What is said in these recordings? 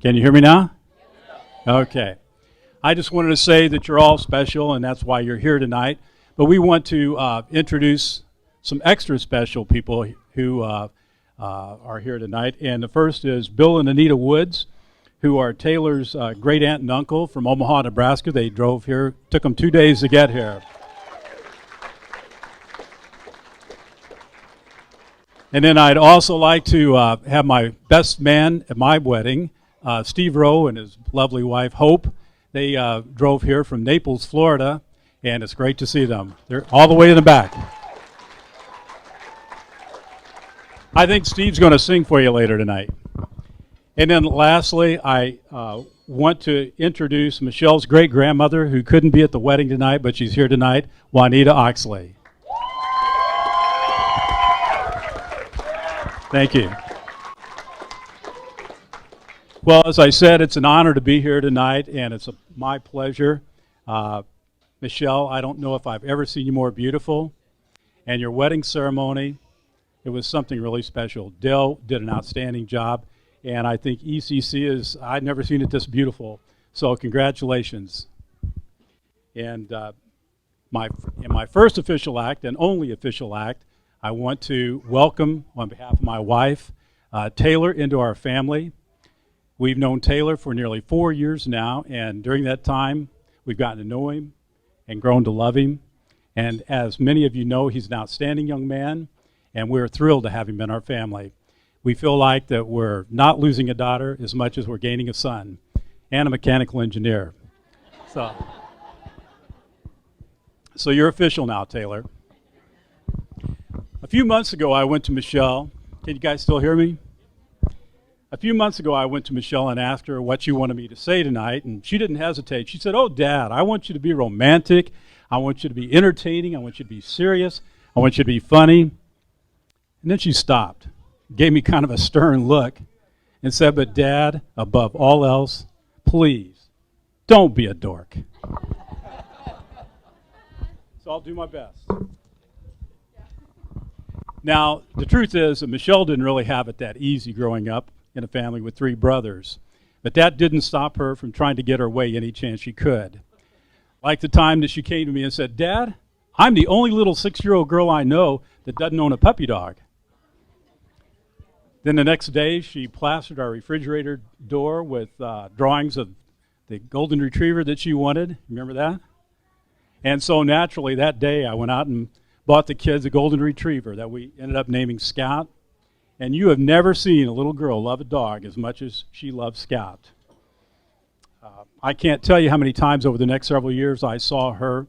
Can you hear me now? Okay. I just wanted to say that you're all special, and that's why you're here tonight. But we want to introduce some extra special people who are here tonight. And the first is Bill and Anita Woods, who are Taylor's great aunt and uncle from Omaha, Nebraska. They drove here. Took them 2 days to get here. And then I'd also like to have my best man at my wedding, Steve Rowe and his lovely wife, Hope. They drove here from Naples, Florida, and it's great to see them. They're all the way in the back. I think Steve's going to sing for you later tonight. And then lastly, I want to introduce Michelle's great-grandmother, who couldn't be at the wedding tonight, but she's here tonight, Juanita Oxley. Thank you. Well, as I said, it's an honor to be here tonight, and it's my pleasure. Michelle, I don't know if I've ever seen you more beautiful. And your wedding ceremony, it was something really special. Dale did an outstanding job, and I think ECC I've never seen it this beautiful. So congratulations. And in my first official act, and only official act, I want to welcome, on behalf of my wife, Taylor into our family. We've known Taylor for nearly 4 years now, and during that time, we've gotten to know him and grown to love him. And as many of you know, he's an outstanding young man, and we're thrilled to have him in our family. We feel like that we're not losing a daughter as much as we're gaining a son and a mechanical engineer. So you're official now, Taylor. A few months ago, I went to Michelle. Can you guys still hear me? A few months ago, I went to Michelle and asked her what she wanted me to say tonight, and she didn't hesitate. She said, "Oh, Dad, I want you to be romantic. I want you to be entertaining. I want you to be serious. I want you to be funny." And then she stopped, gave me kind of a stern look, and said, "But Dad, above all else, please, don't be a dork." So I'll do my best. Now, the truth is that Michelle didn't really have it that easy growing up in a family with 3 brothers. But that didn't stop her from trying to get her way any chance she could. Like the time that she came to me and said, "Dad, I'm the only little 6-year-old girl I know that doesn't own a puppy dog." Then the next day, she plastered our refrigerator door with drawings of the golden retriever that she wanted. Remember that? And so naturally, that day, I went out and bought the kids a golden retriever that we ended up naming Scout. And you have never seen a little girl love a dog as much as she loves Scout. I can't tell you how many times over the next several years I saw her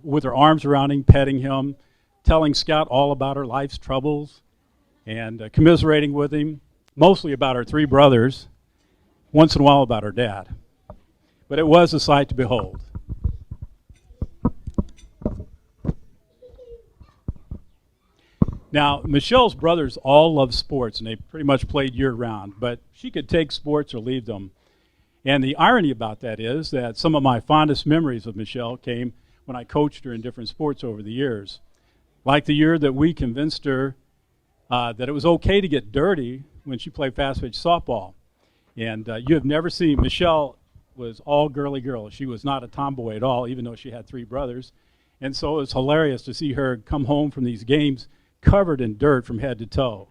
with her arms around him, petting him, telling Scout all about her life's troubles, and commiserating with him, mostly about her 3 brothers, once in a while about her dad. But it was a sight to behold. Now, Michelle's brothers all love sports, and they pretty much played year-round, but she could take sports or leave them. And the irony about that is that some of my fondest memories of Michelle came when I coached her in different sports over the years. Like the year that we convinced her that it was okay to get dirty when she played fast-pitch softball. And you have never seen, Michelle was all girly girl. She was not a tomboy at all, even though she had 3 brothers. And so it was hilarious to see her come home from these games covered in dirt from head to toe.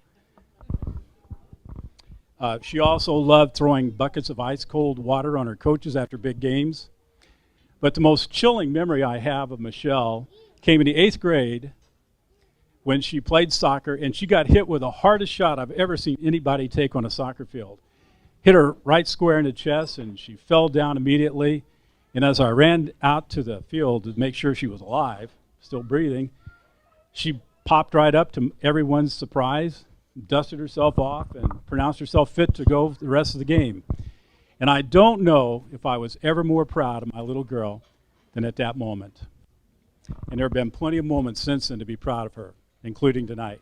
She also loved throwing buckets of ice-cold water on her coaches after big games. But the most chilling memory I have of Michelle came in the 8th grade when she played soccer, and she got hit with the hardest shot I've ever seen anybody take on a soccer field. Hit her right square in the chest, and she fell down immediately. And as I ran out to the field to make sure she was alive, still breathing, she popped right up to everyone's surprise, dusted herself off, and pronounced herself fit to go the rest of the game. And I don't know if I was ever more proud of my little girl than at that moment. And there have been plenty of moments since then to be proud of her, including tonight.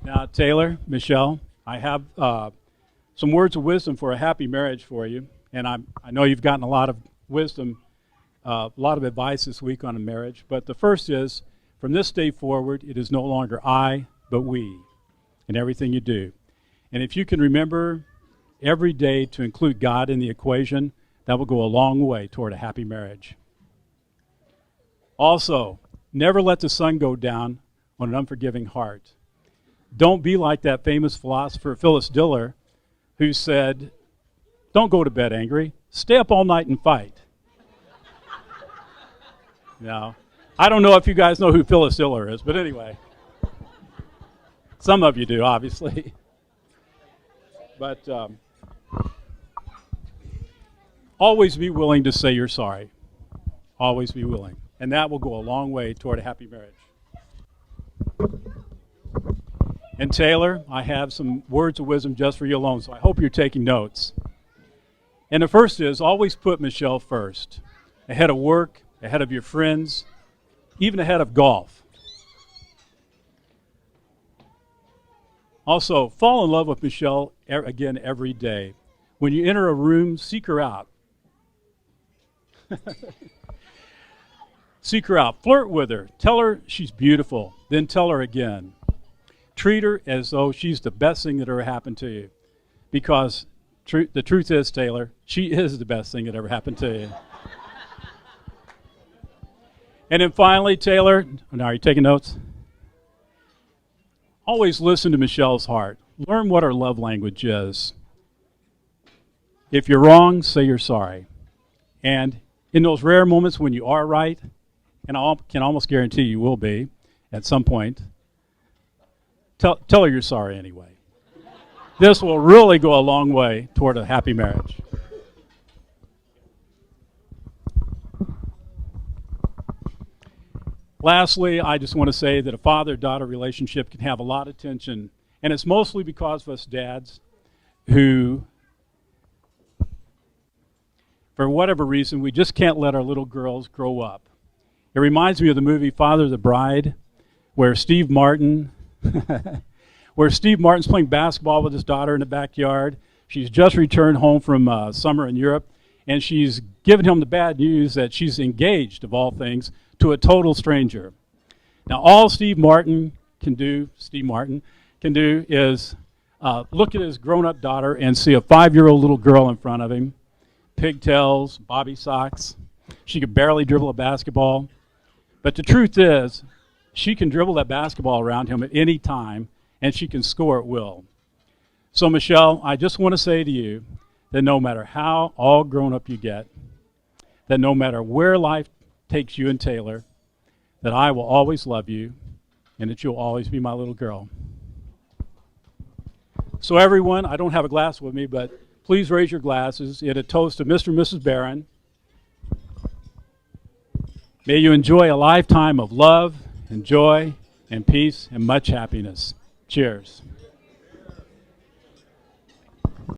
Now, Taylor, Michelle, I have some words of wisdom for a happy marriage for you. And I know you've gotten a lot of wisdom, a lot of advice this week on a marriage. But the first is, from this day forward, it is no longer I, but we in everything you do. And if you can remember every day to include God in the equation, that will go a long way toward a happy marriage. Also, never let the sun go down on an unforgiving heart. Don't be like that famous philosopher Phyllis Diller, who said, don't go to bed angry, stay up all night and fight. Now, I don't know if you guys know who Phyllis Diller is, but anyway. Some of you do, obviously. But always be willing to say you're sorry. Always be willing. And that will go a long way toward a happy marriage. And Taylor, I have some words of wisdom just for you alone, so I hope you're taking notes. And the first is, always put Michelle first, ahead of work, ahead of your friends, even ahead of golf. Also, fall in love with Michelle again every day. When you enter a room, seek her out. Seek her out. Flirt with her. Tell her she's beautiful. Then tell her again. Treat her as though she's the best thing that ever happened to you. Because the truth is, Taylor, she is the best thing that ever happened to you. And then finally, Taylor, now are you taking notes? Always listen to Michelle's heart. Learn what her love language is. If you're wrong, say you're sorry. And in those rare moments when you are right, and I can almost guarantee you will be at some point, tell her you're sorry anyway. This will really go a long way toward a happy marriage. Lastly, I just want to say that a father-daughter relationship can have a lot of tension, and it's mostly because of us dads who, for whatever reason, we just can't let our little girls grow up. It reminds me of the movie Father of the Bride, where Steve Martin's playing basketball with his daughter in the backyard. She's just returned home from summer in Europe, and she's given him the bad news that she's engaged, of all things, to a total stranger. Now, all Steve Martin can do is look at his grown-up daughter and see a 5-year-old little girl in front of him, pigtails, bobby socks. She could barely dribble a basketball. But the truth is, she can dribble that basketball around him at any time, and she can score at will. So, Michelle, I just want to say to you that no matter how all grown up you get, that no matter where life takes you and Taylor, that I will always love you, and that you'll always be my little girl. So everyone, I don't have a glass with me, but please raise your glasses in a toast to Mr. and Mrs. Barron. May you enjoy a lifetime of love and joy and peace and much happiness. Cheers.